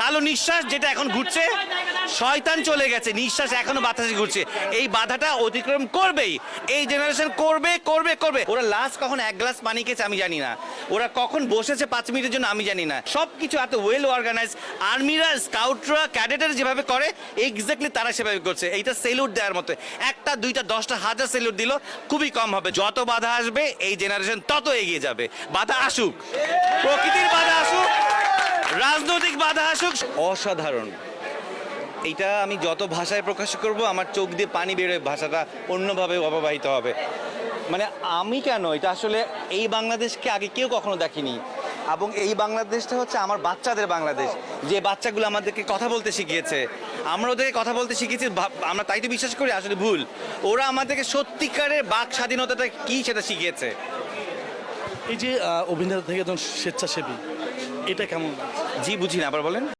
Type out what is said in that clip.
কালো নিঃশ্বাস যেটা এখন ঘুরছে, শয়তান চলে গেছে, নিঃশ্বাস এখনো বাতাসে ঘুরছে। এই বাধাটা অতিক্রম করবেই, এই জেনারেশন করবে করবে করবে। ওরা লাস্ট কখন এক গ্লাস পানি খেয়েছে আমি জানি না, ওরা কখন বসেছে 5 মিনিটের জন্য আমি জানি না। সব কিছু এত ওয়েল অর্গানাইজ, আর্মিরা, স্কাউটরা, ক্যাডেটের যেভাবে করে এক্স্যাক্টলি তারা সেভাবে করছে। এইটা সেলুট দেওয়ার মতো, একটা দুইটা 10টা 1000 সেলুট দিল খুবই কম হবে। যত বাধা আসবে এই জেনারেশন তত এগিয়ে যাবে। বাধা আসুক, প্রকৃতির বাধা আসুক, রাজনৈতিক বাধা আসুক, অসাধারণ। এইটা আমি যত ভাষায় প্রকাশ করব আমার চোখ দিয়ে পানি বেরোয়, ভাষাটা অন্যভাবে অববাহিত হবে। মানে আমি কেন, এটা আসলে এই বাংলাদেশকে আগে কেউ কখনো দেখেনি, এবং এই বাংলাদেশটা হচ্ছে আমার বাচ্চাদের বাংলাদেশ, যে বাচ্চাগুলো আমাদেরকে কথা বলতে শিখিয়েছে, আমরা ওদেরকে কথা বলতে শিখেছি, আমরা তাই তো বিশ্বাস করি, আসলে ভুল। ওরা আমাদেরকে সত্যিকারের বাক স্বাধীনতাটা কি সেটা শিখিয়েছে। এই যে অভিনেতা থেকে একজন স্বেচ্ছাসেবী, এটা কেমন? জি বুঝি না, আবার বলেন।